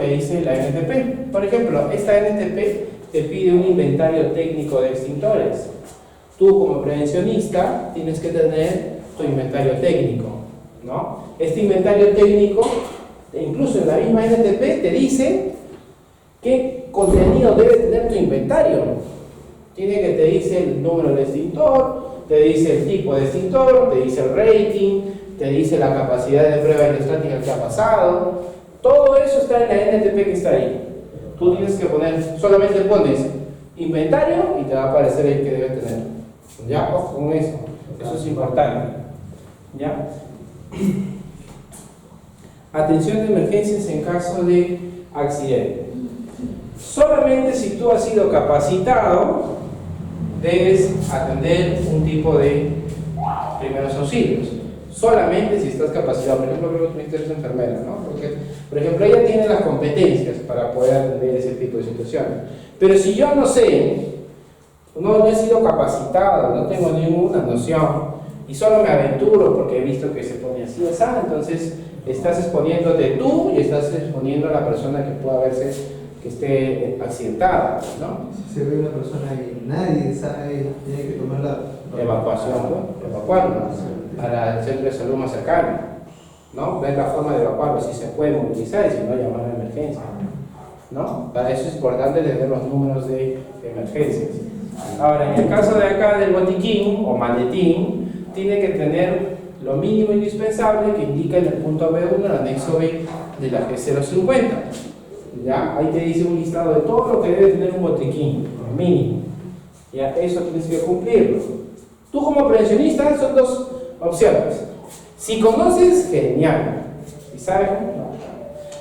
que dice la NTP. Por ejemplo, esta NTP te pide un inventario técnico de extintores. Tú como prevencionista tienes que tener tu inventario técnico, ¿no? Este inventario técnico, incluso en la misma NTP, te dice qué contenido debe tener tu inventario. Tiene que te dice el número del extintor, te dice el tipo de extintor, te dice el rating, te dice la capacidad de prueba electrostática que ha pasado. Todo eso está en la NTP que está ahí. Tú tienes que poner, solamente pones inventario y te va a aparecer el que debe tener. ¿Ya? Ojo con eso. Eso es importante. ¿Ya? Atención de emergencias en caso de accidente. Solamente si tú has sido capacitado, debes atender un tipo de primeros auxilios. Solamente si estás capacitado. Por ejemplo, creo que tú eres enfermera, ¿no? Porque, por ejemplo, ella tiene las competencias para poder atender ese tipo de situaciones. Pero si yo no sé, no he sido capacitado, no tengo ninguna noción, y solo me aventuro porque he visto que se pone así, entonces estás exponiéndote tú y estás exponiendo a la persona que pueda verse que esté accidentada, ¿no? Si se ve una persona y nadie sabe, tiene que tomar la evacuación, ¿no? Evacuarlo para el centro de salud más cercano, ¿no? Ver la forma de evacuarlo, si se puede movilizar y si no, llamar a emergencia, ¿no? Para eso es importante tener los números de emergencias. Ahora, en el caso de acá del botiquín o maletín, tiene que tener lo mínimo indispensable que indica en el punto B1, el anexo B de la G050. ¿Ya? Ahí te dice un listado de todo lo que debe tener un botiquín, lo mínimo. ¿Ya? Eso tienes que cumplirlo. Tú como prevencionista son dos opciones. Si conoces, genial. Si sabes, no.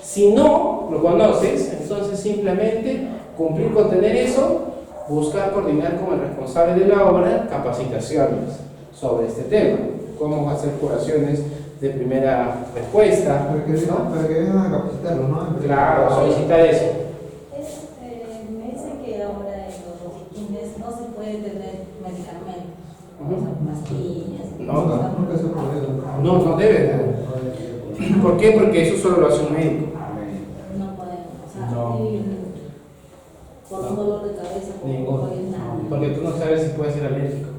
Si no lo conoces, entonces simplemente cumplir con tener eso, buscar coordinar con el responsable de la obra capacitaciones sobre este tema. Cómo hacer curaciones de primera respuesta. para que vengan a capacitarlo, ¿no? Claro, solicitar eso. Me dicen que ahora en los botiquines no se puede tener medicamentos, pastillas. Nunca se puede. No debe. ¿Por qué? Porque eso solo lo hace un médico. No podemos, o sea, No. por un dolor de cabeza, por Ninguno. nada. Porque tú no sabes si puede ser alérgico.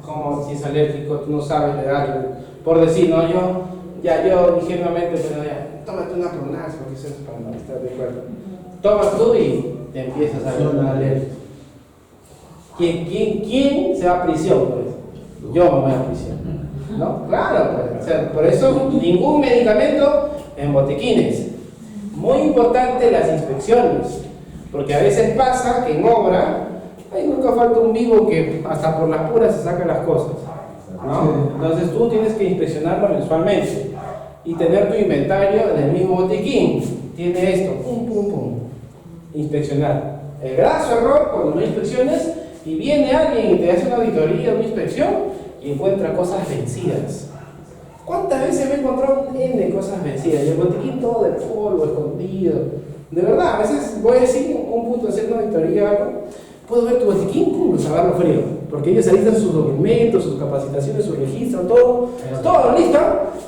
Como si es alérgico, tú no sabes de darle. Por decir, no, yo ingenuamente, pero ya, tómate una Pronax, porque eso es para no estar de acuerdo. Tomas tú y te empiezas a ver una alergia. ¿Quién se va a prisión por eso? Yo me voy a prisión. ¿No? Claro, pues, o sea, por eso ningún medicamento en botiquines. Muy importante las inspecciones, porque a veces pasa que en obra nunca falta un vivo que hasta por las puras se saca las cosas, ¿no? Entonces tú tienes que inspeccionarlo mensualmente y tener tu inventario en el mismo botiquín. Tiene esto, pum, pum, pum. Inspeccionar. El graso error cuando no inspecciones y viene alguien y te hace una auditoría, una inspección y encuentra cosas vencidas. ¿Cuántas veces me he encontrado de cosas vencidas? Y el botiquín todo de polvo, escondido. De verdad, a veces voy a decir un punto de hacer una auditoría o algo. Puedo ver tu botiquín, pum, saberlo frío, porque ellos alistan sus documentos, sus capacitaciones, su registro, todo listo,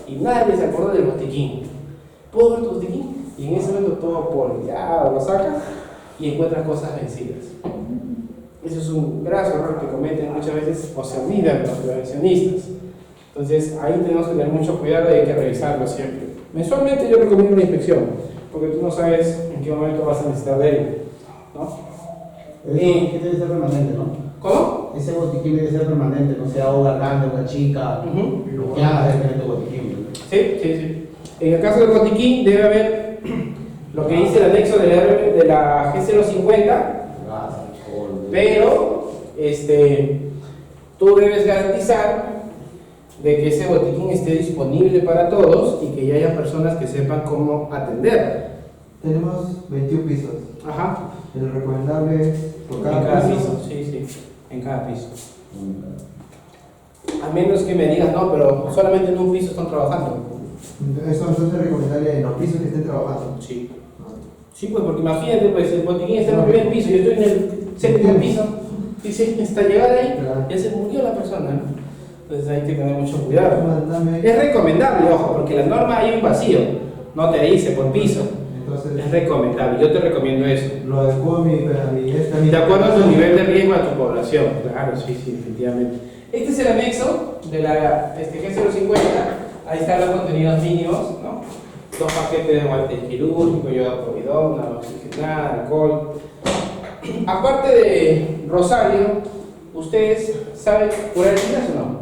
y nadie se acordó del botiquín. Puedo ver tu botiquín, y en ese momento todo polviado, lo sacas y encuentras cosas vencidas. Eso es un graso error que cometen muchas veces o se olvidan los prevencionistas. Entonces ahí tenemos que tener mucho cuidado y hay que revisarlo siempre. Mensualmente yo recomiendo una inspección, porque tú no sabes en qué momento vas a necesitar de él, ¿no? Eso debe ser permanente, ¿no? ¿Cómo? Ese botiquín debe ser permanente, no sea una grande, una chica, lo que haga diferente botiquín. Sí. En el caso del botiquín debe haber lo que dice el anexo de la G050, pero tú debes garantizar de que ese botiquín esté disponible para todos y que ya haya personas que sepan cómo atender. Tenemos 21 pisos. Ajá. El recomendable es por En cada, cada piso, sí, en cada piso. A menos que me digas, no, pero solamente en un piso están trabajando. Eso entonces es recomendable en los pisos que estén trabajando. Sí. Sí, pues porque imagínate, pues el botiquín está en el primer piso, yo estoy en el séptimo piso, y si hasta llegar ahí, ya se murió la persona, ¿no? Entonces hay que tener mucho cuidado. Es recomendable, ojo, porque la norma hay un vacío, no te dice por piso. Entonces, Es es recomendable, yo te recomiendo eso. Lo adecuo a mi De acuerdo a tu nivel de riesgo a tu población, claro, sí, sí, efectivamente. Este es el anexo de la G050, ahí están los contenidos mínimos, ¿no? 2 paquetes de guante quirúrgico, yodo povidona, oxigenada, alcohol. Aparte de Rosario, ¿ustedes saben curar heridas o no?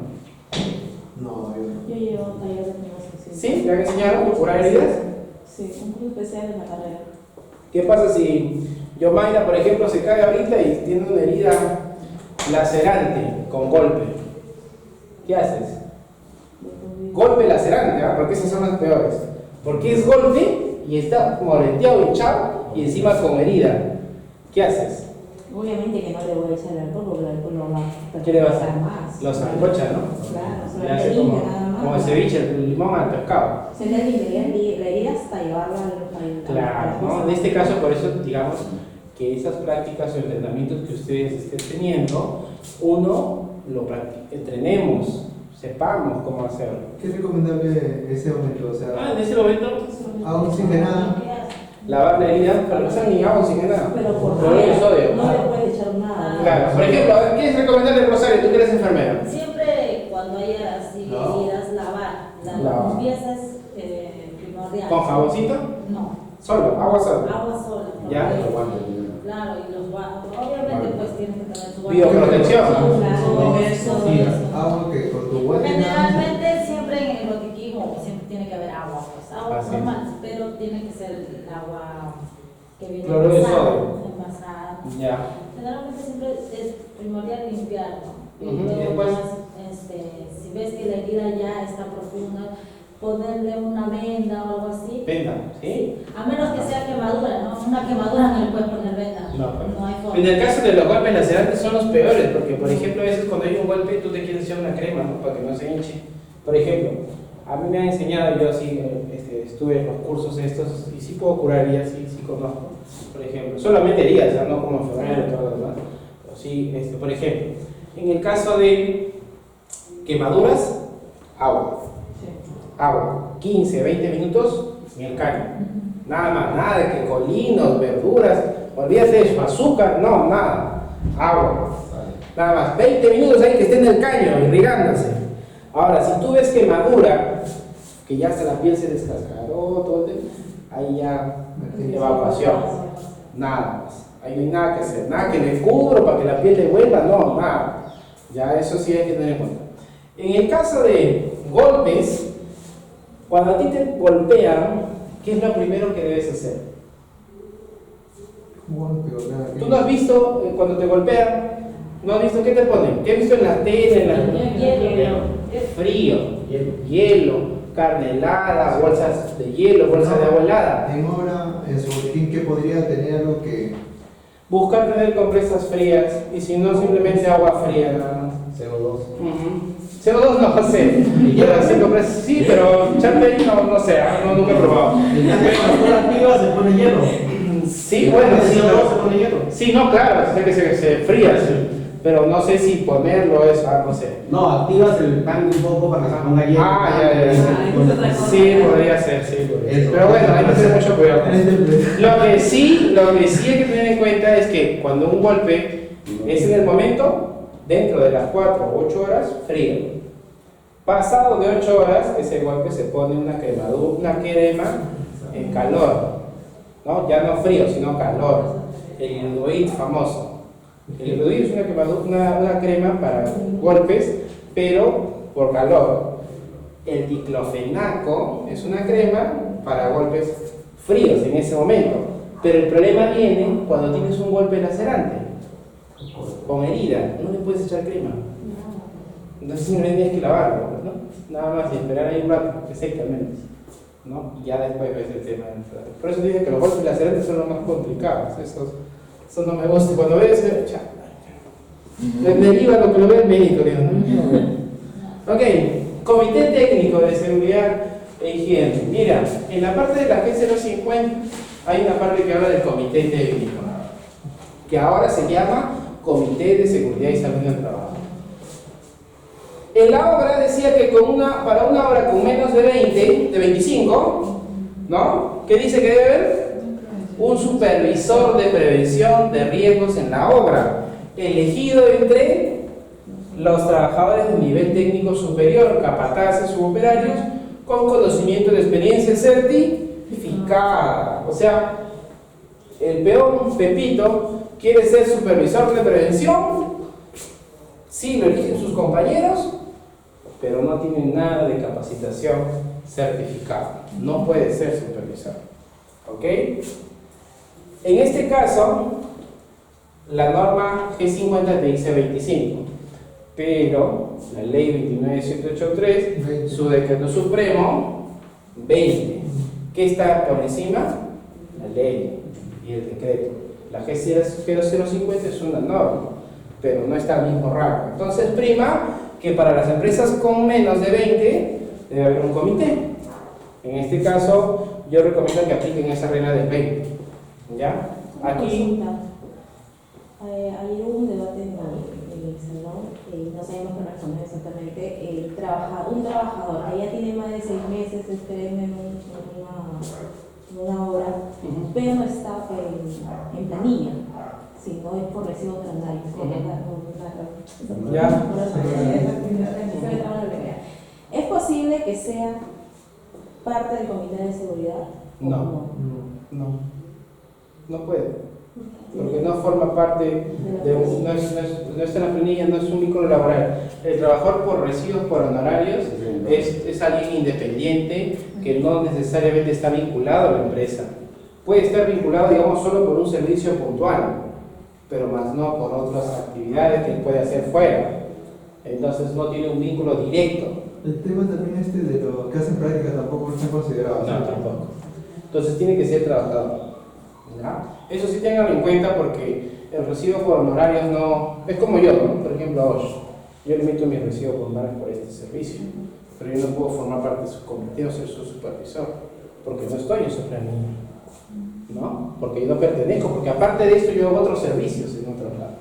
No, yo no. Yo llevo taller de negociación. ¿Sí? ¿Le han enseñado a curar heridas? Sí, un curso especial en la carrera. ¿Qué pasa si Yomaira, por ejemplo, se cae ahorita y tiene una herida lacerante con golpe? ¿Qué haces? Golpe lacerante, ¿ah? Porque esas son las peores. Porque es golpe y está moreteado, hinchado y encima con herida. ¿Qué haces? Obviamente que no le voy a echar alcohol porque el alcohol lo va a ¿Qué le vas a hacer? más. Los sancocha, ¿no? Claro, Le solamente hace limpia nada más. como el ceviche, el limón al pescado. Se le limpia la herida hasta llevarla al Claro, ¿no? En este caso, por eso, digamos que esas prácticas o entrenamientos que ustedes estén teniendo, uno lo entrenemos, sepamos cómo hacerlo. ¿Qué es recomendable ese momento? O sea, En ese momento, agua oxigenada. lavar la herida, pero no usan ni agua oxigenada. Pero por Cloruro de sodio. no le puedes echar nada. Claro, por ejemplo, a ver, ¿qué es recomendable, Rosario? Tú que eres enfermera. Siempre cuando haya así No. heridas, lavar. Lavar. Los pies es primordial. ¿Con jaboncito? No, Solo, agua sola. agua sola. Ya. porque- Claro, y los guantes. Obviamente, pues tienen que tener su guante. Bioprotección. Claro, Sí, eso. agua que con tu guante. Generalmente siempre en el botiquín siempre tiene que haber agua, pues agua Así. normal, pero tiene que ser el agua que viene Cloruro de sodio. envasada. Ya. Generalmente siempre es primordial limpiar, ¿no? Y Ujú, y luego después- más, si ves que la herida ya está profunda, ponerle una venda o algo así. Venda, ¿sí? A menos que sea quemadura, ¿no? Una quemadura no le puedes poner venda. No, pues. No hay forma. En el caso de los golpes lacerantes son los peores, porque por ejemplo a veces cuando hay un golpe tú te quieres echar una crema, ¿no? Para que no se hinche. Por ejemplo, a mí me han enseñado, yo sí estuve en los cursos estos y sí puedo curar heridas, sí conozco. Por ejemplo, solamente heridas, ¿ya? No como enfermero y todo lo demás. Pero sí, por ejemplo, en el caso de quemaduras, agua. Agua, 15, 20 minutos en el caño. Nada más, nada de que colinos, verduras, olvídate de eso, azúcar, no, nada. Agua. Nada más, 20 minutos ahí que esté en el caño, irrigándose. Ahora, si tú ves quemadura, que ya hasta la piel se descascaró, todo ahí ya evacuación. Nada más. Ahí no hay nada que hacer, nada que le cubro para que la piel le vuelva, no, nada. Ya eso sí hay que tener en cuenta. En el caso de golpes, cuando a ti te golpean, ¿qué es lo primero que debes hacer? Golpe, o sea, ¿Tú no has visto cuando te golpean? ¿No has visto qué te ponen? ¿Qué has visto en la tele? Hielo. Frío, hielo, carne helada, bolsas de hielo, bolsas de agua helada. En obra, en su botiquín, ¿qué podría tener algo que Buscar tener compresas frías y si no, simplemente agua fría nada más. CO2. CO2 no sé, pero sí, compresas, sí, pero chante no sé, no, nunca he probado. En la temperatura activa se pone hielo. Sí, bueno, sí, CO2 se pone hielo. sí, no, claro, sé que se fría, sí, pero no sé si ponerlo es, no sé. No, activas el tanque un poco para que se ponga hielo. Ya. Sí, podría ser, sí. Eso. Pero bueno, hay que tener mucho cuidado. en este pleno? Lo que sí hay que tener en cuenta es que cuando un golpe es en el momento, dentro de las 4 o 8 horas, frío. Pasado de 8 horas, ese golpe se pone una crema en calor, ¿no? Ya no frío, sino calor. El Irudoid famoso. El Irudoid es una crema para golpes, pero por calor. El diclofenaco es una crema para golpes fríos en ese momento. Pero el problema viene cuando tienes un golpe lacerante, con herida, no le puedes echar crema. Entonces simplemente tienes que lavarlo, ¿no? Nada más y esperar ahí un rato, que seque al menos, ¿no? Y ya después ves el tema. Por eso dije que los golpes lacerantes son los más complicados. Eso no me gusta. Cuando ves, me deriva lo que lo ve el médico, digo, ¿no? Ok, Comité Técnico de Seguridad e Higiene. Mira, en la parte de la G050 hay una parte que habla del Comité Técnico, que ahora se llama Comité de Seguridad y Salud en el Trabajo. En la obra decía que para una obra con menos de 20, de 25, ¿no? ¿Qué dice que debe haber? un supervisor de prevención de riesgos en la obra, elegido entre los trabajadores de nivel técnico superior, capataces u operarios, con conocimiento de experiencia certificada. O sea, el peón Pepito quiere ser supervisor de prevención, sí lo eligen sus compañeros, pero no tiene nada de capacitación certificada, no puede ser supervisor. ¿Ok? En este caso, la norma G50 te dice 25, pero la ley 29783, su decreto supremo, 20. ¿Qué está por encima? La ley y el decreto. La G0050 es una norma, pero no está al mismo rango. Entonces prima que para las empresas con menos de 20 debe haber un comité. En este caso, yo recomiendo que apliquen esa regla del 20. ¿Ya? Aquí. Hay un debate en el salón y no sabemos qué responder exactamente. Un trabajador que ya tiene más de 6 meses en una hora, pero no está en planilla, sino es por recibo transnario. ¿Es posible que sea parte del comité de seguridad? No puede. Porque no forma parte no está en la planilla, no es un vínculo laboral. El trabajador por recibos, por honorarios, es alguien independiente que no necesariamente está vinculado a la empresa. Puede estar vinculado, digamos, solo por un servicio puntual, pero más no por otras actividades que él puede hacer fuera. Entonces no tiene un vínculo directo. El tema también de lo que hacen práctica tampoco está considerado. No, tampoco. Entonces tiene que ser trabajador. ¿Ya? Eso sí tenganlo en cuenta porque el recibo por honorarios no... Es como yo, ¿no? Por ejemplo, a Osh. Yo le emito mis recibos por honorarios por este servicio, pero yo no puedo formar parte de su comité o ser su supervisor, porque no estoy en su planilla, ¿no? Porque yo no pertenezco, porque aparte de esto yo hago otros servicios en otros lados.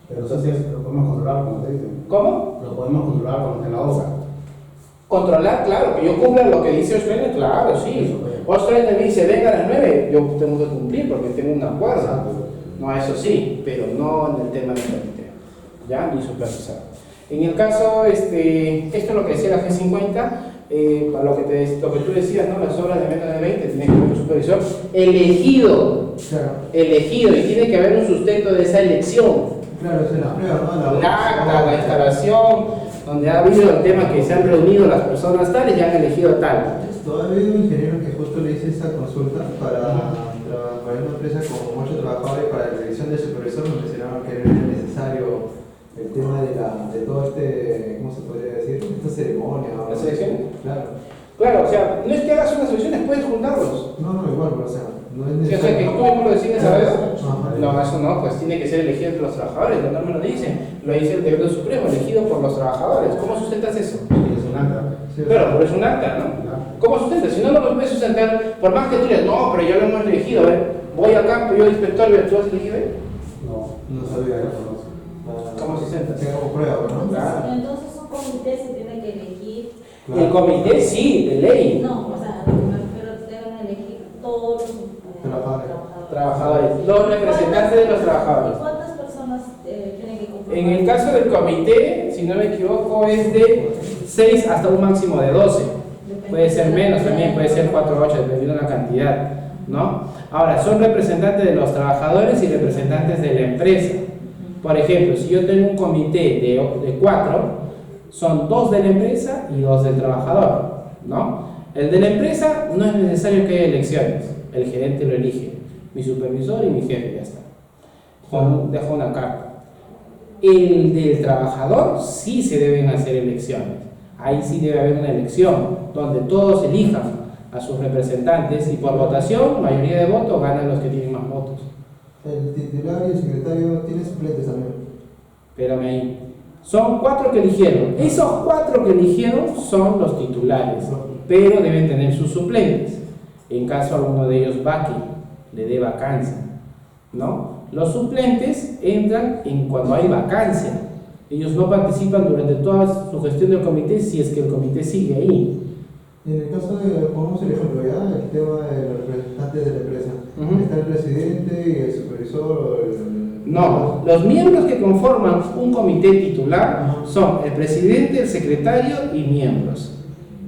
Pero entonces lo podemos controlar, como te dicen. ¿Cómo? Lo podemos controlar cuando en la obra. Controlar, claro, que yo cumpla lo que dice Australia, claro, sí. Australia me dice, venga a las 9, yo tengo que cumplir porque tengo un acuerdo. No, eso sí, pero no en el tema del comité, ¿ya? Ni supervisar. En el caso, esto es lo que decía la G50, para lo que tú decías, ¿no? Las obras de menos de 20 tiene que haber un supervisor elegido, Claro. elegido, y tiene que haber un sustento de esa elección. Claro, es en la prueba, ¿no? El acta, la instalación, donde ha habido el tema que se han reunido las personas tales y han elegido tal. Todavía hay un ingeniero que justo le hice esta consulta para trabajar en una empresa con 8 trabajadores para la elección del supervisor. Me mencionaron que era necesario el tema de todo ¿cómo se podría decir? Esta ceremonia. ¿La selección? Claro. Claro, o sea, no es que hagas unas selecciones, puedes juntarlos. No, igual, pero, o sea, no es Sí, o sea, necesario. que tú mismo lo decides a ver. Ajá. No, eso no, pues tiene que ser elegido entre los trabajadores, no me lo dicen. Lo dice el decreto supremo, elegido por los trabajadores. ¿Cómo sustentas eso? Es un acta. Sí, Claro, pero es un acta, ¿no? ¿Cómo sustentas? Si no, no lo puedes sustentar, por más que tú digas, no, pero ya lo hemos elegido, a ver, voy a campo, yo inspector, ¿tú has elegido? No sabía, no conozco. ¿Cómo sustentas? Tenga como prueba, ¿no? Claro. Entonces un comité se tiene que elegir. El comité sí, de ley. No, o sea, pero deben elegir todos los Trabajadores, los representantes de los ¿Y trabajadores. cuántas personas tienen que conformar? En el caso del comité, si no me equivoco, es de 6 hasta un máximo de 12. Puede ser menos también, puede ser 4 o 8, dependiendo de la cantidad, ¿no? Ahora, son representantes de los trabajadores y representantes de la empresa. Por ejemplo, si yo tengo un comité de 4, son 2 de la empresa y 2 del trabajador, ¿no? El de la empresa no es necesario que haya elecciones, el gerente lo elige, mi supervisor y mi jefe, ya está. Dejo una carta. El del trabajador sí se deben hacer elecciones. Ahí sí debe haber una elección, donde todos elijan a sus representantes y por votación, mayoría de votos, ganan los que tienen más votos. El titular y el secretario tienen suplentes también. Espérame ahí. Son 4 que eligieron. Esos 4 que eligieron son los titulares, pero deben tener sus suplentes. En caso alguno de ellos le dé vacancia, ¿no? Los suplentes entran cuando hay vacancia. Ellos no participan durante toda su gestión del comité si es que el comité sigue ahí, En el caso de, pongamos el ejemplo ya, el tema de los representantes de la empresa. Está el presidente y el supervisor o el... No, los miembros que conforman un comité titular son el presidente, el secretario y miembros.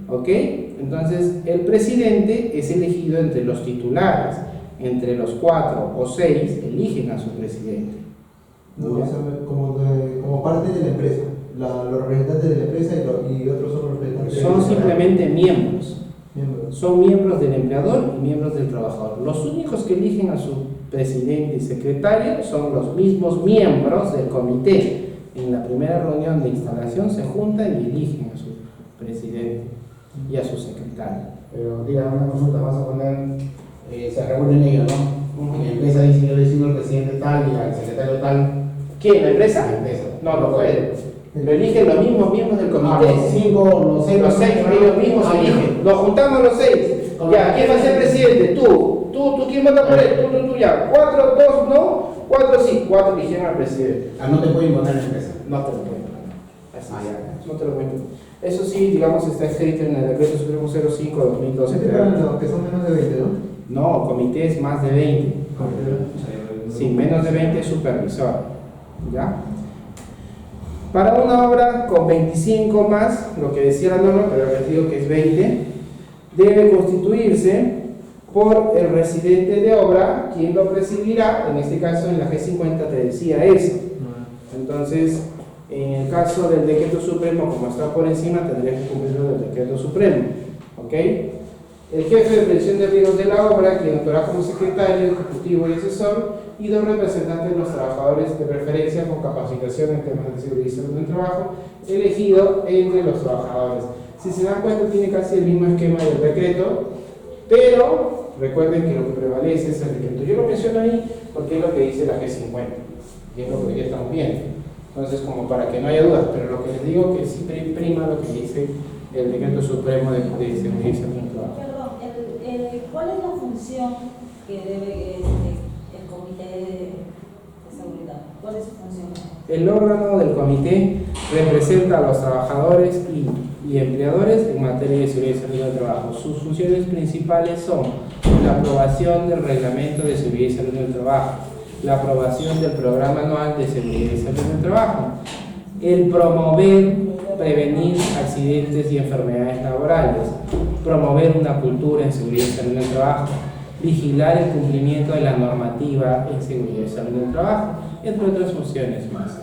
¿Ok? Entonces, el presidente es elegido entre los titulares. Entre los 4 o 6 eligen a su presidente. No, o sea, como parte de la empresa. Los representantes de la empresa y otros son los representantes de la Son empresa. simplemente miembros. Miembros. Son miembros del empleador y miembros del trabajador. Los únicos que eligen a su presidente y secretario son los mismos miembros del comité. En la primera reunión de instalación se juntan y eligen a su presidente y a su secretario. Pero diga una consulta, vas a poner, se reúnen ellos, ¿no? Y la empresa dice, yo designo al presidente tal y al secretario tal. ¿Quién? ¿La empresa? La empresa. No, no puede. Lo eligen los mismos miembros del Ah, comité. los 5, los 6, Los 6, ellos mismos eligen. Nos juntamos los 6. Ya, ¿quién va a ser presidente? Tú, ¿quién vota por él? Tú, ya. 4, 2, no. 4, sí. 4 eligieron al presidente. Ah, no te pueden votar en la empresa. No te lo pueden poner. Así Ah, es. ya. No te lo pueden poner. Eso sí, digamos, está escrito en el decreto supremo 05/2012. Ese para los que son menos de 20, ¿no? No, comités más de 20. Sí, menos de 20 supervisor. ¿Ya? Para una obra con 25 más, lo que decía la norma, pero les digo que es 20, debe constituirse por el residente de obra, quien lo presidirá. En este caso, en la G50 te decía eso. Entonces, en el caso del decreto supremo, como está por encima, tendría que cumplirlo del decreto supremo. ¿Ok? El jefe de prevención de riesgos de la obra, quien actuará como secretario, ejecutivo y asesor, y 2 representantes de los trabajadores de preferencia con capacitación en temas de seguridad y salud del trabajo, elegido entre los trabajadores. Si se dan cuenta, tiene casi el mismo esquema del decreto, pero recuerden que lo que prevalece es el decreto. Yo lo menciono ahí porque es lo que dice la G50, y es lo que ya estamos viendo. Entonces, como para que no haya dudas, pero lo que les digo que sí prima lo que dice el decreto supremo de seguridad y salud del trabajo. Perdón, ¿cuál es la función que debe el comité de seguridad? ¿Cuál es su función? El órgano del comité representa a los trabajadores y empleadores en materia de seguridad y salud del trabajo. Sus funciones principales son la aprobación del reglamento de seguridad y salud del trabajo, la aprobación del programa anual de seguridad y salud del trabajo, el promover, prevenir accidentes y enfermedades laborales, promover una cultura en seguridad y salud del trabajo, vigilar el cumplimiento de la normativa en seguridad y salud del trabajo, entre otras funciones más.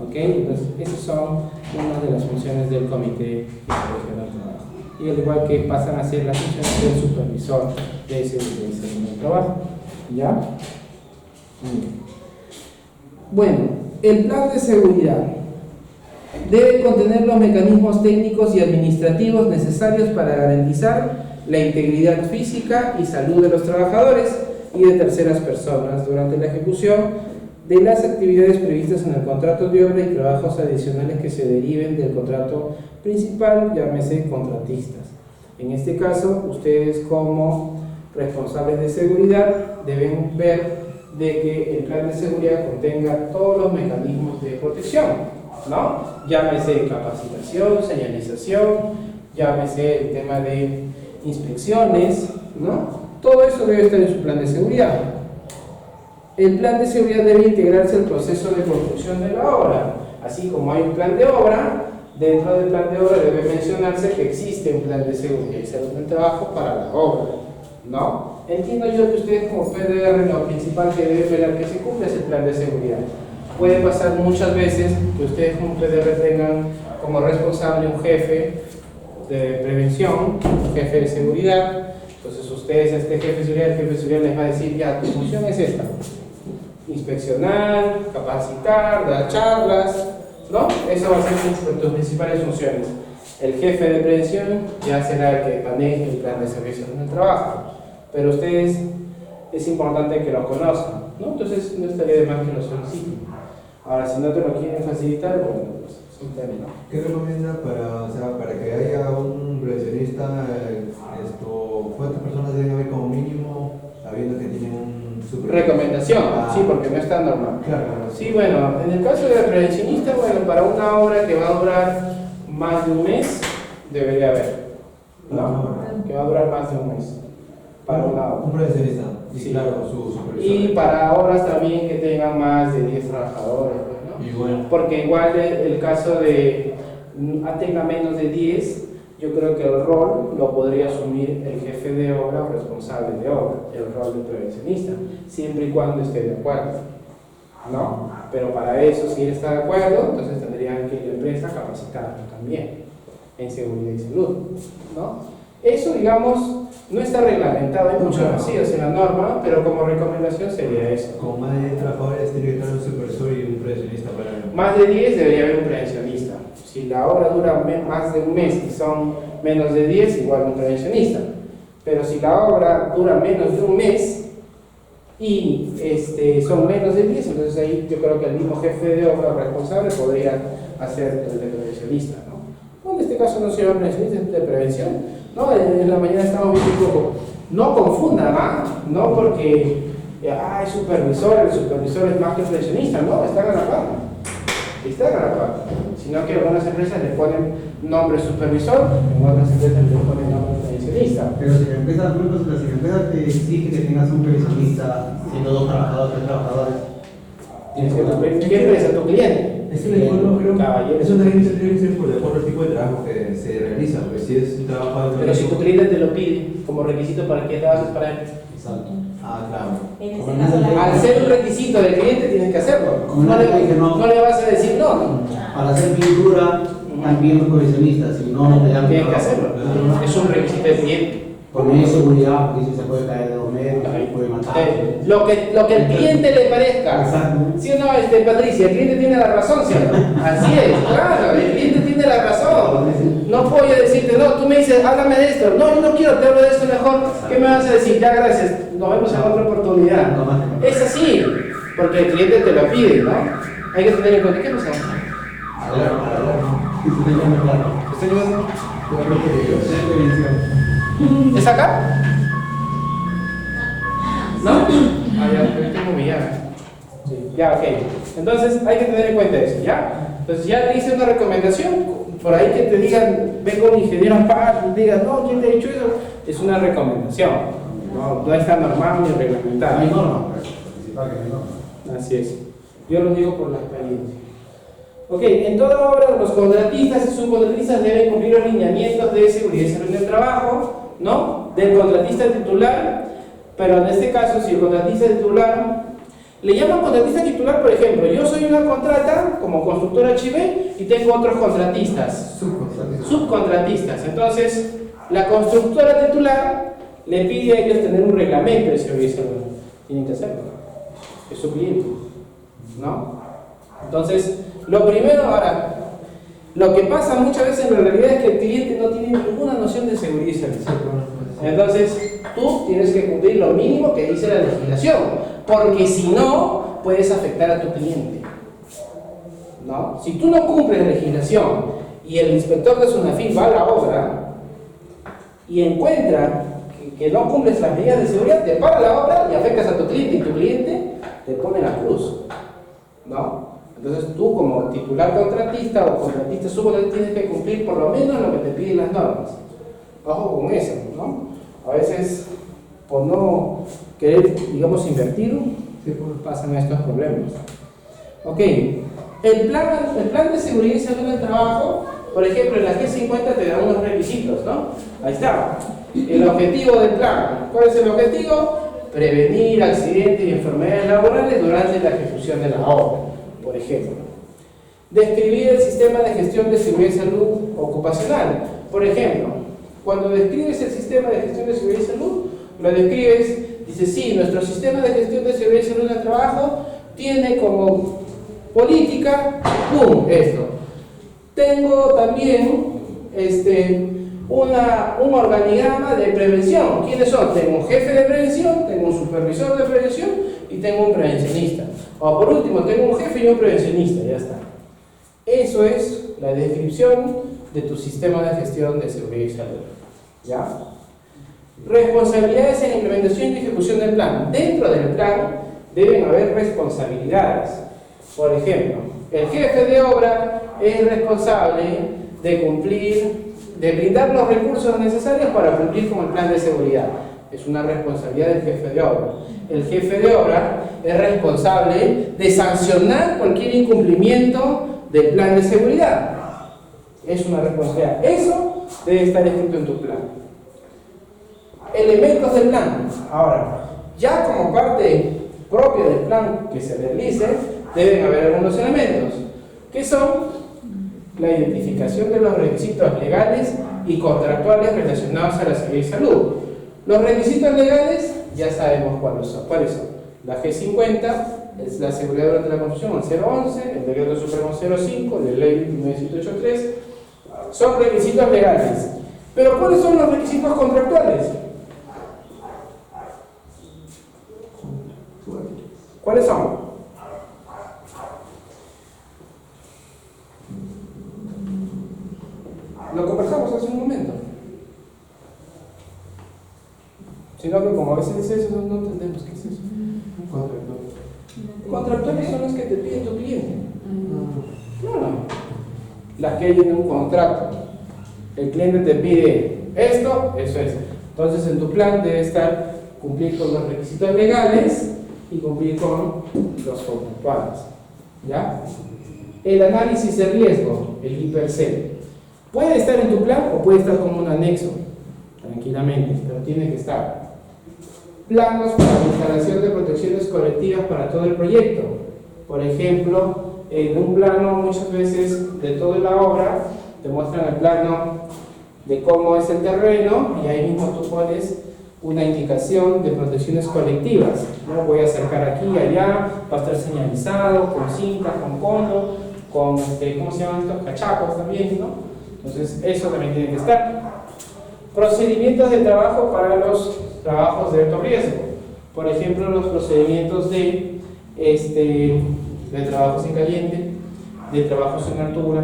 ¿Ok? Entonces, esas son unas de las funciones del Comité de Protección del Trabajo. Y al igual que pasan a ser las funciones del supervisor de seguridad y salud del trabajo. ¿Ya? Muy bien. Bueno, el plan de seguridad debe contener los mecanismos técnicos y administrativos necesarios para garantizar la integridad física y salud de los trabajadores y de terceras personas durante la ejecución de las actividades previstas en el contrato de obra y trabajos adicionales que se deriven del contrato principal, llámese contratistas. En este caso, ustedes como responsables de seguridad deben ver de que el plan de seguridad contenga todos los mecanismos de protección, ¿no? Llámese capacitación, señalización, llámese el tema de inspecciones, ¿no? Todo eso debe estar en su plan de seguridad. El plan de seguridad debe integrarse al proceso de construcción de la obra. Así como hay un plan de obra, dentro del plan de obra debe mencionarse que existe un plan de seguridad y salud del trabajo para la obra, ¿no? Entiendo yo que ustedes como PDR lo principal que deben velar que se cumpla es el plan de seguridad. Puede pasar muchas veces que ustedes como PDR tengan como responsable un jefe de prevención, un jefe de seguridad. Entonces ustedes a este jefe de seguridad, el jefe de seguridad les va a decir, ya, tu función es esta: inspeccionar, capacitar, dar charlas, ¿no? Eso va a ser tus principales funciones. El jefe de prevención ya será el que maneje el plan de servicio en el trabajo, pero ustedes es importante que lo conozcan, ¿no? Entonces no estaría de más que lo soliciten. Ahora, si no te lo quieren facilitar, bueno, pues simplemente no. ¿Qué recomienda para que haya un prevencionista? ¿Cuántas personas deben haber como mínimo, sabiendo que tienen un supervisor? Recomendación, sí, porque no está normal. Claro. Sí, bueno, en el caso del prevencionista, bueno, para una obra que va a durar más de un mes, debería haber, ¿no? Que va a durar más de un mes para una obra. Un profesionista. Y Sí. claro, su supervisor. Y para obras también que tengan más de 10 trabajadores, ¿no? Y bueno. Porque igual el caso de tenga menos de 10, yo creo que el rol lo podría asumir el jefe de obra o responsable de obra, el rol de prevencionista, siempre y cuando esté de acuerdo, ¿no? Pero para eso, si él está de acuerdo, entonces tendrían que la empresa capacitarlo también en seguridad y salud, ¿no? Eso, digamos, no está reglamentado, hay muchos vacíos en la norma, pero como recomendación sería eso. Con más de 10 trabajadores tiene que estar un supervisor y un profesionista para... Más de 10 debería haber un prevencionista. Si la obra dura más de un mes y son menos de 10, igual un prevencionista. Pero si la obra dura menos de un mes y son menos de 10, entonces ahí yo creo que el mismo jefe de obra responsable podría hacer el de prevencionista, ¿no? Bueno, en este caso no se llama prevencionista, es de prevención, ¿no? En la mañana estamos viendo un poco, no confundan, no porque es supervisor, el supervisor es más que prevencionista, no, están a la par. Sino que algunas empresas le ponen nombre supervisor, en otras empresas le ponen nombre prevencionista. Pero si la empresa, por ejemplo, si la empresa te exige que tengas un previsionista, siendo 2 trabajadores, 3 trabajadores, Tienes que cumplir. ¿Qué empresa? ¿Tu cliente? Es el acuerdo, creo. Caballero. Eso también se tiene que ser por de acuerdo al tipo de trabajo que se realiza. Pues si es un trabajo de. Pero si tu cliente te lo pide como requisito para que trabajes para él. exacto. Ah, claro. En Como ese en caso, ese- la Al ser un requisito del cliente tienes que hacerlo. Como No no le, te dije, no. no le vas a decir no. Para hacer pintura, también los profesionistas, si no, no te dan Tienes que hacerlo. Es un requisito del cliente. Por medio de seguridad, porque si se puede caer de 2 metros, puede matar. Lo que el cliente le parezca. Exacto. ¿Sí o no, Patricia? El cliente tiene la razón, ¿sí o no? Así es, claro, el cliente tiene la razón. No puedo yo decirte, no, tú me dices, háblame de esto. No, yo no quiero, te hablo de esto mejor. ¿Qué me vas a decir? Ya, gracias, nos vemos en otra oportunidad. Es así, porque el cliente te lo pide, ¿no? Hay que tener en cuenta. ¿Qué pasa? ¿Estoy ayudando? ¿Es acá? ¿No? Ah, ya, yo tengo mi llave. Sí, ya, ok. Entonces hay que tener en cuenta eso, ¿ya? Entonces ya te hice una recomendación, por ahí que te digan, vengo un ingeniero en paz, y digan, no, ¿quién te ha dicho eso? Es una recomendación, no está normal ni reglamentado. No hay norma, pero principal que no hay norma. Así es. Yo lo digo por la experiencia. Ok, en toda obra los contratistas y subcontratistas deben cumplir los lineamientos de seguridad y salud del trabajo, ¿no? Del contratista titular, pero en este caso, si el contratista titular, le llaman contratista titular, por ejemplo, yo soy una contrata como constructora HB y tengo otros contratistas, subcontratistas. Entonces, la constructora titular le pide a ellos tener un reglamento de seguridad y salud. Tienen que hacerlo, es su cliente, ¿no? Entonces, lo primero ahora, lo que pasa muchas veces en la realidad es que el cliente no tiene ninguna noción de seguridad y salud. Entonces, tú tienes que cumplir lo mínimo que dice la legislación, porque si no, puedes afectar a tu cliente, ¿no? Si tú no cumples la legislación y el inspector de SUNAFIL va a la obra y encuentra que no cumples las medidas de seguridad, te para la obra y afectas a tu cliente y tu cliente te pone la cruz, ¿no? Entonces tú como titular contratista o contratista subcontratista tienes que cumplir por lo menos lo que te piden las normas. Ojo con eso, ¿no? A veces por no querer, digamos, invertir, pasan estos problemas. Ok, el plan de seguridad y salud del trabajo, por ejemplo, en la G50 te da unos requisitos, ¿no? Ahí está. El objetivo del plan. ¿Cuál es el objetivo? Prevenir accidentes y enfermedades laborales durante la ejecución de la obra, por ejemplo. Describir el sistema de gestión de seguridad y salud ocupacional. Por ejemplo, cuando describes el sistema de gestión de seguridad y salud, lo describes, dices, sí, nuestro sistema de gestión de seguridad y salud del trabajo tiene como política, ¡pum!, esto. Tengo también un organigrama de prevención. ¿Quiénes son? Tengo un jefe de prevención, tengo un supervisor de prevención y tengo un prevencionista. O por último, tengo un jefe y un prevencionista, ya está. Eso es la descripción de tu sistema de gestión de seguridad y salud. ¿Ya? Responsabilidades en implementación y ejecución del plan. Dentro del plan deben haber responsabilidades. Por ejemplo, el jefe de obra es responsable de cumplir de brindar los recursos necesarios para cumplir con el plan de seguridad. Es una responsabilidad del jefe de obra. El jefe de obra es responsable de sancionar cualquier incumplimiento del plan de seguridad. Es una responsabilidad. Eso debe estar escrito en tu plan. Elementos del plan. Ahora, ya como parte propia del plan que se realice, deben haber algunos elementos, que son la identificación de los requisitos legales y contractuales relacionados a la seguridad y salud. Los requisitos legales ya sabemos cuáles son. La G50 es la seguridad durante la construcción, el 011, el decreto supremo 05, la ley 29783, son requisitos legales. Pero ¿cuáles son los requisitos contractuales? ¿Cuáles son? Lo conversamos hace un momento. Sino que como a veces dice eso, no entendemos qué es eso. Contractuales son las que te pide tu cliente. Claro. Las que hay en un contrato. El cliente te pide esto, eso es. Entonces en tu plan debe estar cumplir con los requisitos legales y cumplir con los contractuales. ¿Ya? El análisis de riesgo, el IPRC. Puede estar en tu plan o puede estar como un anexo, tranquilamente, pero tiene que estar. Planos para la instalación de protecciones colectivas para todo el proyecto. Por ejemplo, en un plano muchas veces de toda la obra te muestran el plano de cómo es el terreno y ahí mismo tú pones una indicación de protecciones colectivas. ¿No? Voy a acercar aquí y allá, va a estar señalizado con cintas, con condo, con ¿cómo se llaman estos? Cachacos también, ¿no? Entonces eso también tiene que estar. Procedimientos de trabajo para los trabajos de alto riesgo. Por ejemplo, los procedimientos de trabajos en caliente, de trabajos en altura,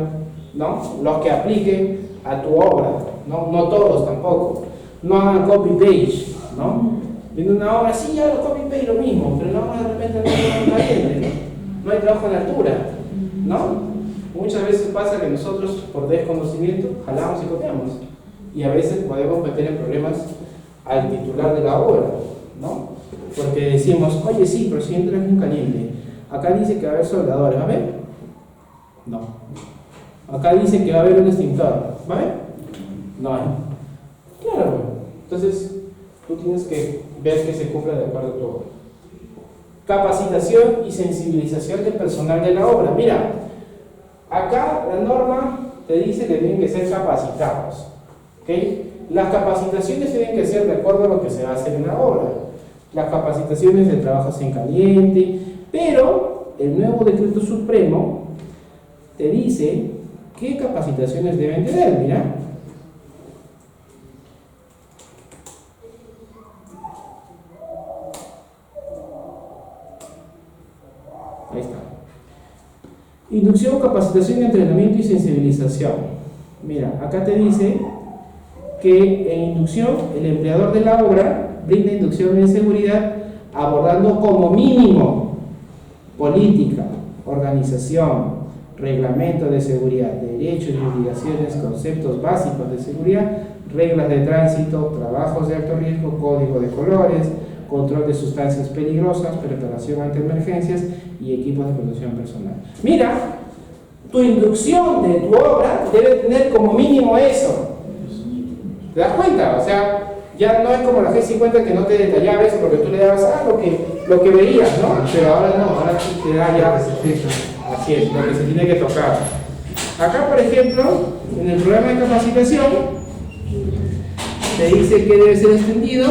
¿no? Los que apliquen a tu obra, ¿no? No todos tampoco. No hagan copy-page, ¿no? Viene una obra, sí, ya lo copy-page lo mismo, pero no, de repente no hay trabajo en caliente, no hay trabajo en altura, ¿no? Muchas veces pasa que nosotros, por desconocimiento, jalamos y copiamos. Y a veces podemos meter en problemas al titular de la obra, ¿no? Porque decimos, oye, sí, pero si entra en un caliente, acá dice que va a haber soldadores, ¿va a haber? No. Acá dice que va a haber un extintor, ¿va a haber? No hay. Claro, entonces tú tienes que ver que se cumpla de acuerdo a tu obra. Capacitación y sensibilización del personal de la obra. Mira, acá la norma te dice que tienen que ser capacitados, ¿ok? Las capacitaciones tienen que ser de acuerdo a lo que se va a hacer en la obra. Las capacitaciones de trabajos en caliente, pero el nuevo decreto supremo te dice qué capacitaciones deben tener, mira. Ahí está. Inducción, capacitación, entrenamiento y sensibilización. Mira, acá te dice que en inducción el empleador de la obra brinda inducción en seguridad abordando como mínimo política, organización, reglamento de seguridad, derechos y obligaciones, conceptos básicos de seguridad, reglas de tránsito, trabajos de alto riesgo, código de colores, control de sustancias peligrosas, preparación ante emergencias y equipos de protección personal. Mira, tu inducción de tu obra debe tener como mínimo eso. ¿Te das cuenta? O sea, ya no es como la G50 que no te detallaba eso porque tú le dabas lo que veías, ¿no? Pero ahora no, ahora sí te da ya. Así es, lo que se tiene que tocar. Acá, por ejemplo, en el programa de capacitación, te dice que debe ser extendido.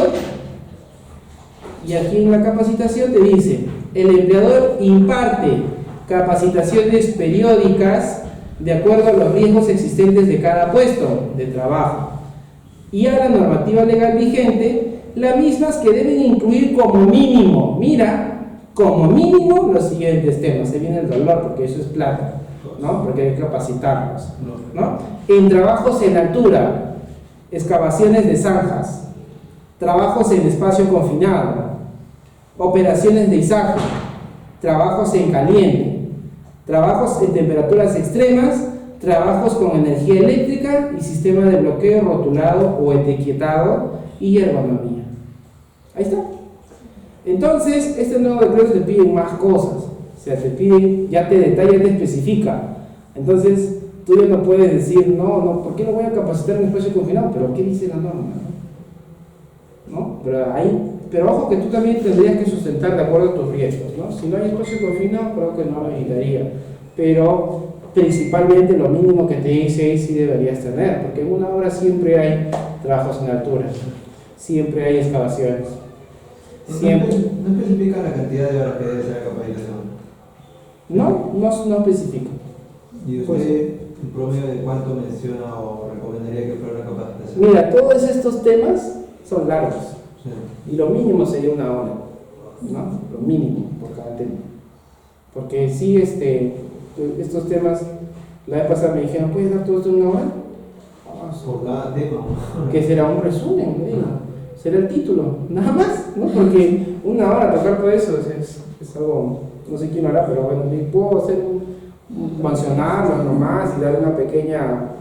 Y aquí en la capacitación te dice, el empleador imparte capacitaciones periódicas de acuerdo a los riesgos existentes de cada puesto de trabajo y a la normativa legal vigente, las mismas que deben incluir como mínimo, mira, como mínimo los siguientes temas. Se viene el dolor porque eso es plata, ¿no? Porque hay que capacitarlos, ¿no? En trabajos en altura, excavaciones de zanjas, trabajos en espacio confinado, operaciones de izaje, trabajos en caliente, trabajos en temperaturas extremas, trabajos con energía eléctrica y sistema de bloqueo rotulado o etiquetado y ergonomía. Ahí está. Entonces, este nuevo decreto te pide más cosas. O sea, te pide, ya te detalla, te especifica. Entonces, tú ya no puedes decir, no, ¿por qué no voy a capacitar en espacio confinado? Pero ¿qué dice la norma? ¿No? Pero ojo que tú también tendrías que sustentar de acuerdo a tus riesgos, ¿no? Si no hay espacio confinado, creo que no lo necesitaría. Pero principalmente lo mínimo que te dice sí deberías tener, porque en una obra siempre hay trabajos en altura, siempre hay excavaciones. Siempre. ¿No especifica la cantidad de horas que debe ser la capacitación? No especifica. ¿Y usted, Pues, en promedio, de cuánto menciona o recomendaría que fuera una capacitación? mira, todos estos temas son largos. Sí. Y lo mínimo sería una hora, ¿no? Lo mínimo por cada tema. Porque sí, estos temas, la vez pasada me dijeron, ¿puedes dar todo esto en una hora? Por cada tema. Que será un resumen, me digo. Será el título, nada más, ¿no? Porque una hora tocar todo eso es algo, no sé quién hará, pero bueno, puedo hacer mencionarlo nomás y dar una pequeña,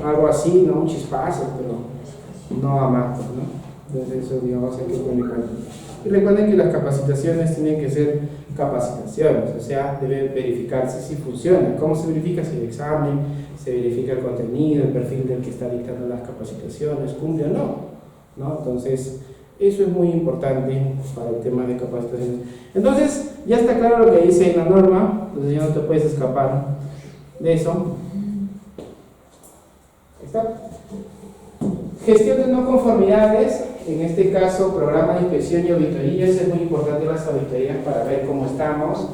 algo así, ¿no? Un chispazo, pero no a más, ¿no? Entonces eso, digamos, hay que comunicar. Y recuerden que las capacitaciones tienen que ser capacitaciones, o sea, debe verificarse si funciona. ¿Cómo se verifica? Si el examen, se verifica el contenido, el perfil del que está dictando las capacitaciones, cumple o no. Entonces, eso es muy importante para el tema de capacitaciones. Entonces, ya está claro lo que dice en la norma, entonces ya no te puedes escapar de eso. Ahí está. Gestión de no conformidades, en este caso programa de inspección y auditorías. Es muy importante las auditorías para ver cómo estamos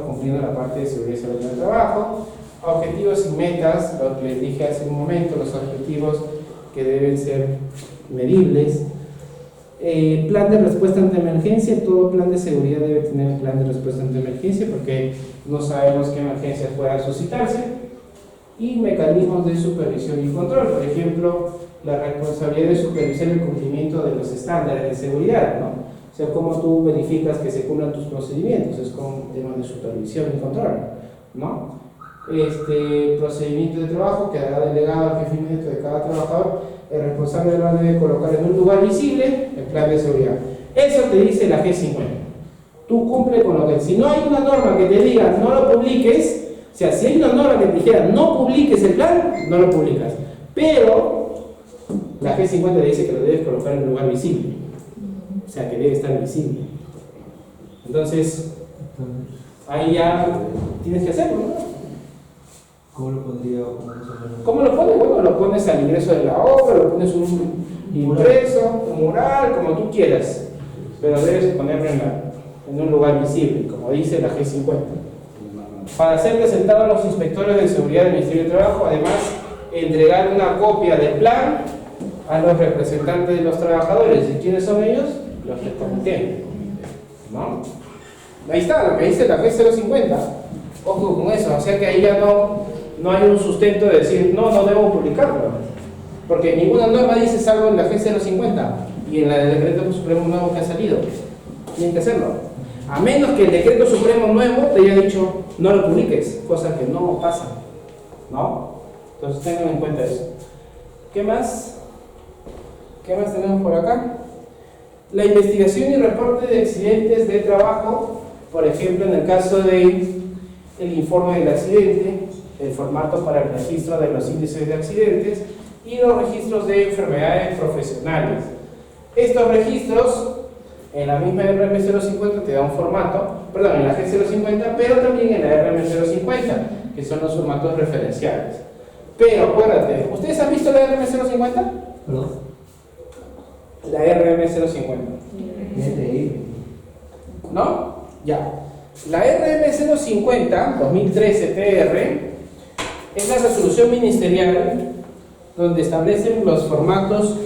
cumpliendo la parte de seguridad y salud en el trabajo. Objetivos y metas, lo que les dije hace un momento, los objetivos que deben ser medibles. Plan de respuesta ante emergencia. Todo plan de seguridad debe tener un plan de respuesta ante emergencia porque no sabemos qué emergencias puedan suscitarse. Y mecanismos de supervisión y control, por ejemplo, la responsabilidad de supervisar el cumplimiento de los estándares de seguridad, ¿no? O sea, cómo tú verificas que se cumplan tus procedimientos, es con temas de supervisión y control, ¿no? Procedimiento de trabajo quedará delegado al jefe inmediato de cada trabajador. El responsable del plan debe colocar en un lugar visible el plan de seguridad. Eso te dice la G50. Tú cumple con lo que... Si no hay una norma que te diga no lo publiques, o sea, si hay una norma que te dijera no publiques el plan, no lo publicas. Pero la G50 te dice que lo debes colocar en un lugar visible. O sea, que debe estar visible. Entonces, ahí ya tienes que hacerlo, ¿no? ¿Cómo lo pondría? ¿Cómo lo pones? Bueno, lo pones al ingreso de la obra, lo pones un impreso, un mural, como tú quieras. Pero debes ponerlo en un lugar visible, como dice la G50. Para ser presentado a los inspectores de seguridad del Ministerio de Trabajo, además, entregar una copia del plan a los representantes de los trabajadores. ¿Y quiénes son ellos? Los del comité, ¿no? Ahí está, lo que dice la G050. Ojo con eso, o sea que ahí ya no hay un sustento de decir, no debo publicarlo. Porque ninguna norma dice salvo en la G050 y en la del decreto supremo nuevo que ha salido. Tienen que hacerlo. A menos que el decreto supremo nuevo te haya dicho, no lo publiques, cosa que no pasa, ¿no? Entonces tengan en cuenta eso. ¿Qué más? ¿Qué más tenemos por acá? La investigación y reporte de accidentes de trabajo, por ejemplo, en el caso de el informe del accidente, el formato para el registro de los índices de accidentes y los registros de enfermedades profesionales. Estos registros, en la misma RM050 te da un formato, perdón, en la G050, pero también en la RM050, que son los formatos referenciales. Pero acuérdate, ¿ustedes han visto la RM050? ¿Perdón? La RM050. ¿No? Ya. La RM050, 2013 TR, es la resolución ministerial donde establecen los formatos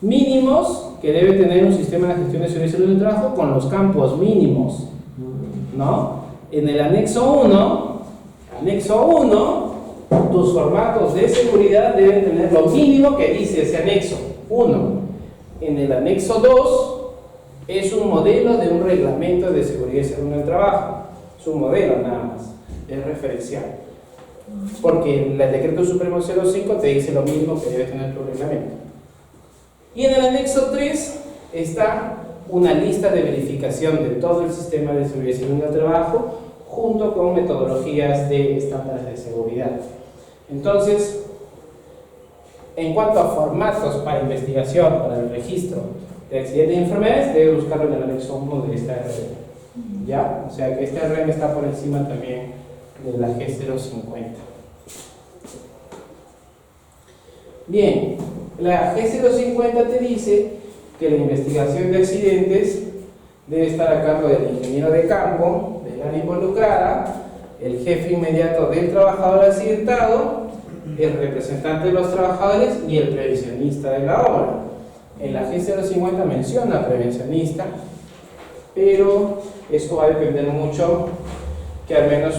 mínimos que debe tener un sistema de gestión de seguridad y salud del trabajo con los campos mínimos, ¿no? En el anexo 1, tus formatos de seguridad deben tener lo mínimo que dice ese anexo 1. En el anexo 2 es un modelo de un reglamento de seguridad y salud en el trabajo. Es un modelo nada más, es referencial. porque el decreto supremo 05 te dice lo mismo que debe tener tu reglamento. Y en el anexo 3 está una lista de verificación de todo el sistema de seguridad civil del trabajo junto con metodologías de estándares de seguridad. Entonces, en cuanto a formatos para investigación, para el registro de accidentes y enfermedades, debe buscarlo en el anexo 1 de esta RM. ¿Ya? O sea que esta RM está por encima también de la G050. Bien, la G050 te dice que la investigación de accidentes debe estar a cargo del ingeniero de campo, del área involucrada, el jefe inmediato del trabajador accidentado, el representante de los trabajadores y el prevencionista de la obra. En la G050 menciona prevencionista, pero eso va a depender mucho que al menos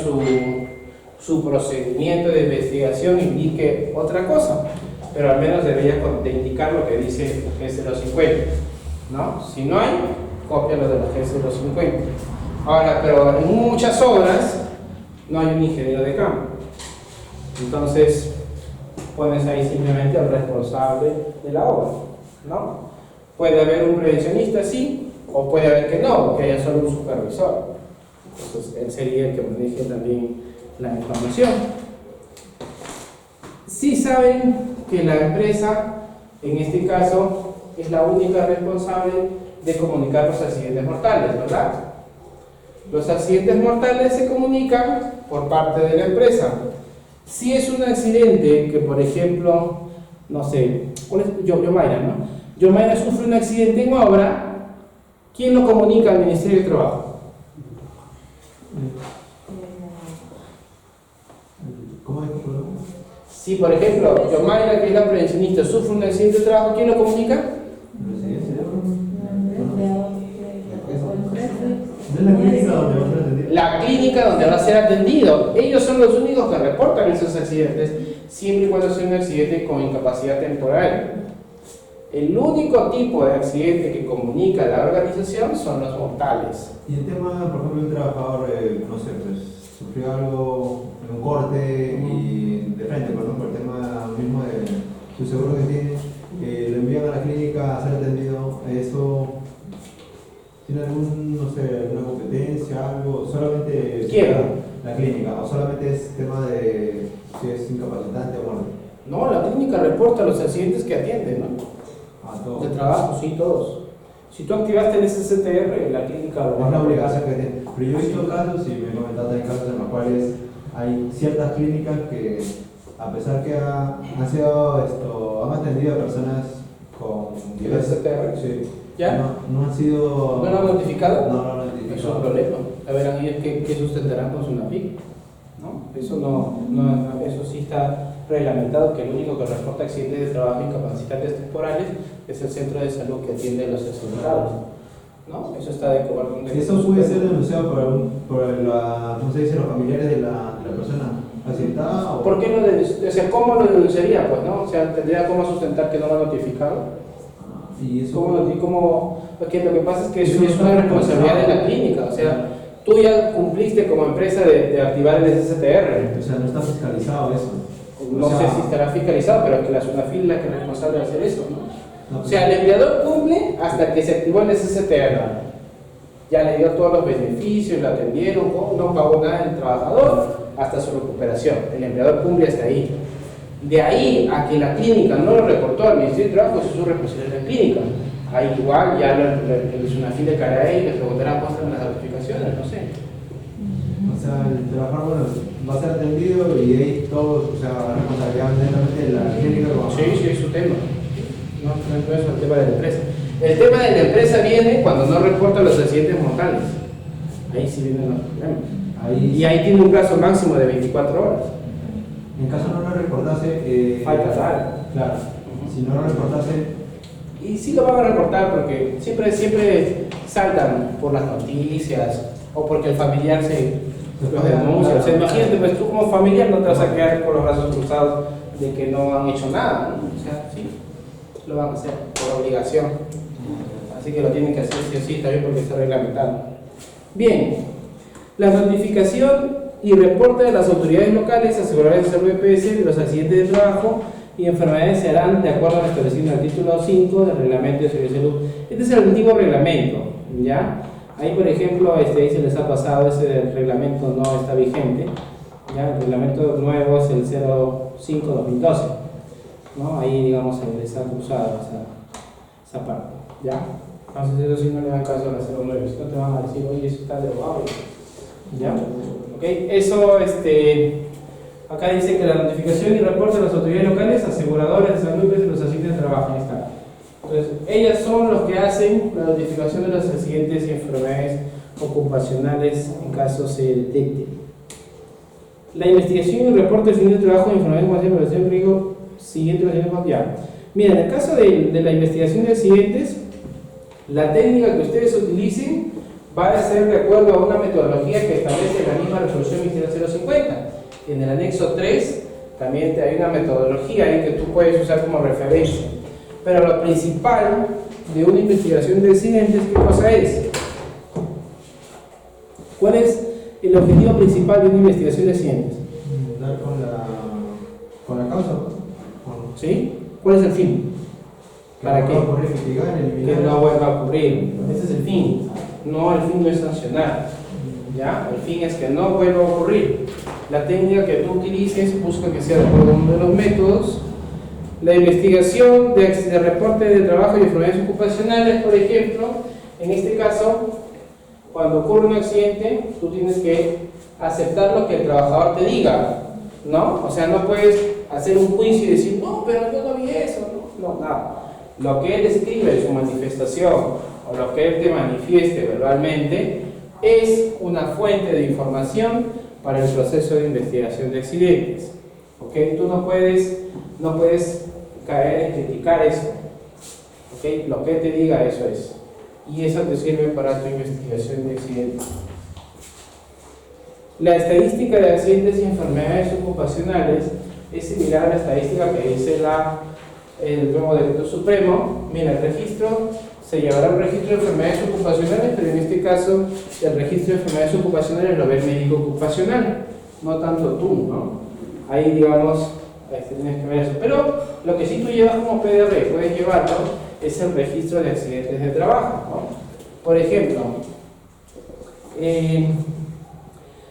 su procedimiento de investigación indique otra cosa, pero al menos debería de indicar lo que dice la G050, ¿no? Si no hay, cópialo de la G050. Ahora, pero en muchas obras no hay un ingeniero de campo, entonces pones ahí simplemente al responsable de la obra, ¿no? Puede haber un prevencionista, sí, o puede haber que no, que haya solo un supervisor. Entonces él sería el que maneje también la información. Sí saben que la empresa, en este caso, es la única responsable de comunicar los accidentes mortales, ¿verdad? Los accidentes mortales se comunican por parte de la empresa. Si es un accidente que, por ejemplo, no sé, Yomaira, ¿no? Yomaira sufre un accidente en obra, ¿quién lo comunica al Ministerio de Trabajo? ¿Cómo es el problema? Si, por ejemplo, Yomaira, que es la prevencionista, sufre un accidente de trabajo, ¿quién lo comunica? ¿No es la clínica donde va a ser atendido? La clínica donde va a ser atendido. Ellos son los únicos que reportan esos accidentes, siempre y cuando sea un accidente con incapacidad temporal. El único tipo de accidente que comunica la organización son los mortales. Y el tema, por ejemplo, un trabajador, no sé, pues sufrió algo en un corte y de frente, por ejemplo, el tema mismo de su seguro que tiene, lo envían a la clínica a ser atendido, ¿eso tiene algún, no sé, alguna competencia, algo? ¿Solamente ¿Quién? la clínica? ¿O solamente es tema de si es incapacitante o muerte? No, la clínica reporta los accidentes que atiende, ¿no? A todos. De trabajo, sí, todos. Si tú activaste el SCTR, la clínica lo va Es la a obligación que tiene. Pero yo he visto casos, y me comentaste, hay casos en los cuales hay ciertas clínicas que, a pesar que han atendido a personas con ¿El SCTR? sí, ¿Ya? no han sido. ¿No lo han notificado? No lo han Es un notificado. problema. A ver, ellos qué sustentarán con su NAPIC, ¿no? Eso sí está reglamentado, que el único que reporta accidentes de trabajo incapacitantes temporales es el centro de salud que atiende a los accidentados, ¿no? Eso está de acuerdo. Eso puede ser denunciado por ¿cómo se dice? Los familiares de la persona accidentada. ¿Por qué no denunciaría? O sea, ¿cómo lo denunciaría? Pues, ¿no? O sea, tendría cómo sustentar que no lo ha notificado. Y eso. Porque lo que pasa es que eso es una responsabilidad de la clínica, o sea, tú ya cumpliste como empresa de activar el SCTR. O sea, no está fiscalizado eso. No sé si estará fiscalizado, pero es que la SUNAFIL es la que es responsable de hacer eso, ¿no? O sea, el empleador cumple hasta que se activó el SCTR. Ya le dio todos los beneficios, lo atendieron, no pagó nada el trabajador hasta su recuperación. El empleador cumple hasta ahí. De ahí a que la clínica no lo reportó al Ministerio de Trabajo, eso es su responsabilidad de la clínica. Ahí igual ya el SUNAFIL de Caraí les preguntará, muéstrame las notificaciones, no sé. O sea, el trabajador va a ser atendido y ahí todos, o sea, responsabilidad netamente de la clínica. Sí, es su tema. No es el tema de la empresa. El tema de la empresa viene cuando no reporta los accidentes mortales. Ahí sí vienen los problemas. Y ahí tiene un plazo máximo de 24 horas. En caso no lo reportase. Falta tal. Claro. Si no lo reportase. Y sí lo van a reportar porque siempre saltan por las noticias o porque el familiar los denuncia. O sea, imagínate, pues tú como familiar no te vas a quedar con los brazos cruzados de que no han hecho nada, ¿no? O sea, sí, lo van a hacer por obligación. Así que lo tienen que hacer sí o sí, también porque está reglamentado. Bien, la notificación y reporte de las autoridades locales, aseguradoras de salud EPS, de los accidentes de trabajo y enfermedades se harán de acuerdo a lo establecido en el título 5 del reglamento de seguridad de salud. Este es el antiguo reglamento, ¿ya? Ahí, por ejemplo, ahí se les ha pasado, ese reglamento no está vigente, ¿ya? El reglamento nuevo es el 05-2012, ¿no? Ahí, digamos, se les ha cruzado esa parte, ¿ya? Entonces, eso sí no le dan caso a la 09, si no te van a decir, oye, eso está derogado, ¿ya? ¿Ok? Eso, acá dice que la notificación y reporte de las autoridades locales, aseguradoras de salud y los accidentes de trabajo, ahí está. Entonces, ellas son los que hacen la notificación de los accidentes y enfermedades ocupacionales en caso se detecte. La investigación y reporte de accidentes de trabajo y enfermedades ocupacionales, riesgo, siguiente, ya. Mira, en el caso de la investigación de accidentes, la técnica que ustedes utilicen va a ser de acuerdo a una metodología que establece la misma resolución ministerial 050. En el anexo 3 también hay una metodología ahí que tú puedes usar como referencia. Pero lo principal de una investigación de accidentes, ¿qué cosa es? ¿Cuál es el objetivo principal de una investigación de accidentes? Dar con la causa. ¿Sí? ¿Cuál es el fin? ¿Para qué? Que no vuelva a ocurrir. Ese es el fin. No, el fin no es sancionar. ¿Ya? El fin es que no vuelva a ocurrir. La técnica que tú utilices busca que sea de acuerdo a uno de los métodos. La investigación de reporte de trabajo y enfermedades ocupacionales, por ejemplo, en este caso, cuando ocurre un accidente, tú tienes que aceptar lo que el trabajador te diga, ¿no? O sea, no puedes hacer un juicio y decir, no, pero yo no vi eso, no, nada. Lo que él escribe en su manifestación o lo que él te manifieste verbalmente es una fuente de información para el proceso de investigación de accidentes. ¿Ok? Tú no puedes caer en criticar eso. ¿Ok? Lo que te diga, eso es. Y eso te sirve para tu investigación de accidentes. La estadística de accidentes y enfermedades ocupacionales es similar a la estadística que dice el nuevo decreto supremo. Mira, el registro se llevará un registro de enfermedades ocupacionales, pero en este caso el registro de enfermedades ocupacionales lo ve el médico ocupacional, no tanto tú, ¿no? Ahí, digamos, tienes que ver eso. Pero lo que sí tú llevas como PDR, puedes llevarlo, es el registro de accidentes de trabajo, ¿no? Por ejemplo,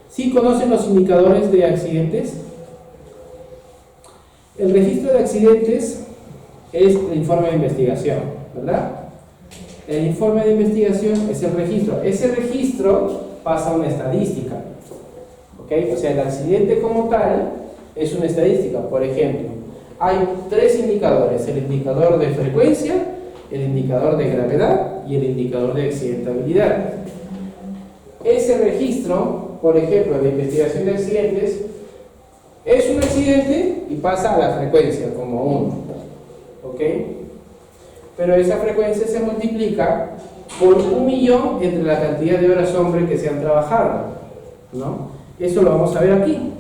¿sí conocen los indicadores de accidentes? El registro de accidentes es el informe de investigación, ¿verdad? El informe de investigación es el registro. Ese registro pasa a una estadística, ¿ok? O sea, el accidente como tal es una estadística. Por ejemplo, hay 3 indicadores: el indicador de frecuencia, el indicador de gravedad y el indicador de accidentabilidad. Ese registro, por ejemplo, de investigación de accidentes, es un accidente y pasa a la frecuencia como 1, ¿ok? Pero esa frecuencia se multiplica por 1.000.000 entre la cantidad de horas hombre que se han trabajado, ¿no? Eso lo vamos a ver aquí.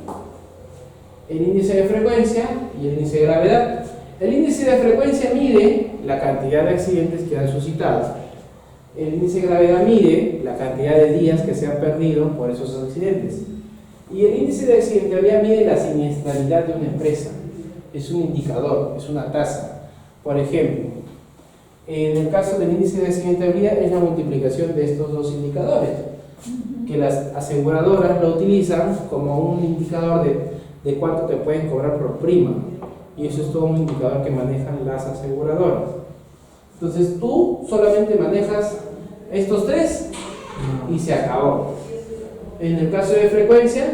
El índice de frecuencia y el índice de gravedad. El índice de frecuencia mide la cantidad de accidentes que han suscitado. El índice de gravedad mide la cantidad de días que se han perdido por esos accidentes. Y el índice de accidentabilidad mide la siniestralidad de una empresa. Es un indicador, es una tasa. Por ejemplo, en el caso del índice de accidentabilidad es la multiplicación de estos 2 indicadores, que las aseguradoras lo utilizan como un indicador de cuánto te pueden cobrar por prima. Y eso es todo un indicador que manejan las aseguradoras. Entonces tú solamente manejas estos 3 y se acabó. En el caso de frecuencia,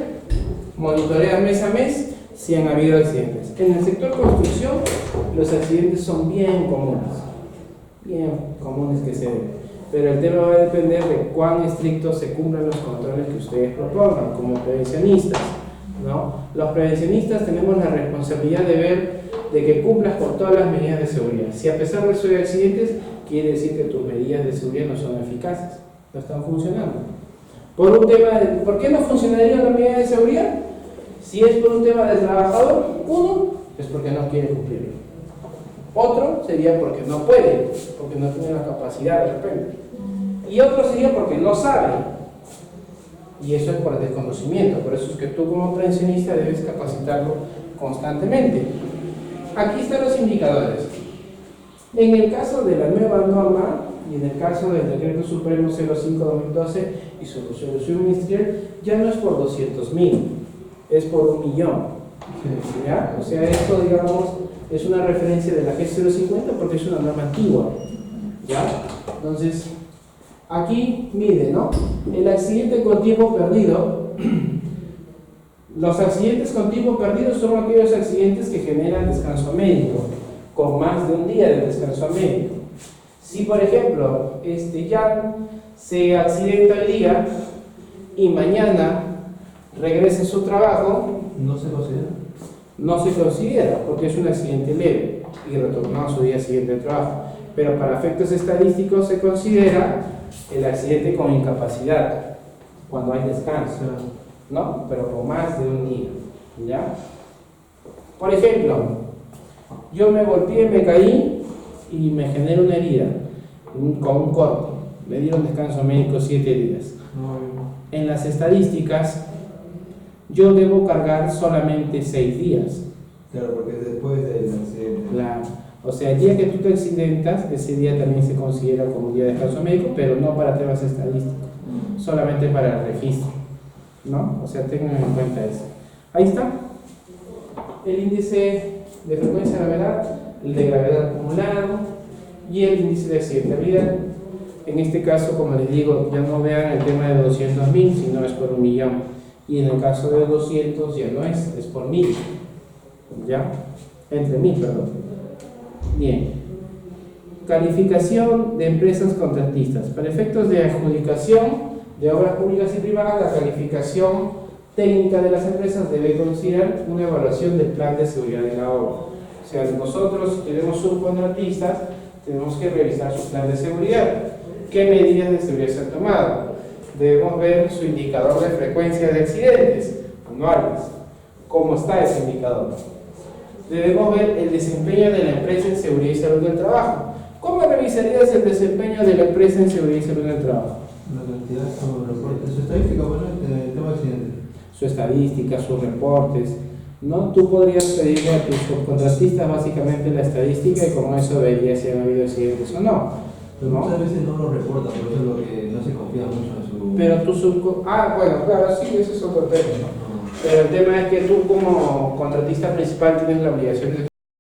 monitoreas mes a mes si han habido accidentes. En el sector construcción, los accidentes son bien comunes que se den. Pero el tema va a depender de cuán estrictos se cumplan los controles que ustedes propongan como prevencionistas, ¿no? Los prevencionistas tenemos la responsabilidad de ver de que cumplas con todas las medidas de seguridad. Si a pesar de eso hay accidentes, quiere decir que tus medidas de seguridad no son eficaces, no están funcionando. ¿Por qué no funcionaría la medida de seguridad? Si es por un tema del trabajador, uno es porque no quiere cumplirlo. Otro sería porque no puede, porque no tiene la capacidad de repente. Y otro sería porque no sabe. Y eso es por desconocimiento, por eso es que tú como pensionista debes capacitarlo constantemente. Aquí están los indicadores. En el caso de la nueva norma y en el caso del Decreto Supremo 05/2012 y su resolución ministerial, ya no es por 200.000, es por 1.000.000. ¿Ya? O sea, esto, digamos, es una referencia de la G050 porque es una norma antigua. ¿Ya? Entonces, aquí mide, ¿no? El accidente con tiempo perdido. Los accidentes con tiempo perdido son aquellos accidentes que generan descanso médico, con más de un día de descanso médico. Si, por ejemplo, Jan se accidenta hoy día y mañana regresa a su trabajo, ¿No se considera? no se considera porque es un accidente leve y retornó a su día siguiente de trabajo. Pero para efectos estadísticos se considera el accidente con incapacidad cuando hay descanso, ¿no? Pero con más de un día, ¿ya? Por ejemplo, yo me golpeé, me caí y me generó una herida con un corte. Me dieron descanso médico 7 días. En las estadísticas, yo debo cargar solamente 6 días. Claro, porque es después del accidente. Claro. O sea, el día que tú te accidentas, ese día también se considera como un día de descanso médico, pero no para temas estadísticos, solamente para el registro, ¿no? O sea, tengan en cuenta eso. Ahí está. El índice de frecuencia de gravedad, el de gravedad acumulado y el índice de accidentabilidad. En este caso, como les digo, ya no vean el tema de 200.000, sino es por 1.000.000. Y en el caso de 200 ya no es por 1.000. ¿Ya? Entre 1.000, perdón. Bien. Calificación de empresas contratistas. Para efectos de adjudicación de obras públicas y privadas, la calificación técnica de las empresas debe considerar una evaluación del plan de seguridad de la obra. O sea, nosotros tenemos subcontratistas, tenemos que revisar su plan de seguridad. ¿Qué medidas de seguridad se han tomado? Debemos ver su indicador de frecuencia de accidentes anuales. ¿Cómo está ese indicador? Debemos ver el desempeño de la empresa en seguridad y salud del trabajo. ¿Cómo revisarías el desempeño de la empresa en seguridad y salud del trabajo? La cantidad, su reporte, su estadística, bueno, el tema de accidentes. Su estadística, sus reportes, ¿no? Tú podrías pedirle a tus subcontratistas básicamente la estadística y con eso verías si han habido accidentes o no. Pero ¿No? muchas veces no lo reportan, por eso es lo que no se confía mucho en su... Pero tu bueno, claro, sí, ese es otro tema, ¿no? Pero el tema es que tú como contratista principal tienes la obligación de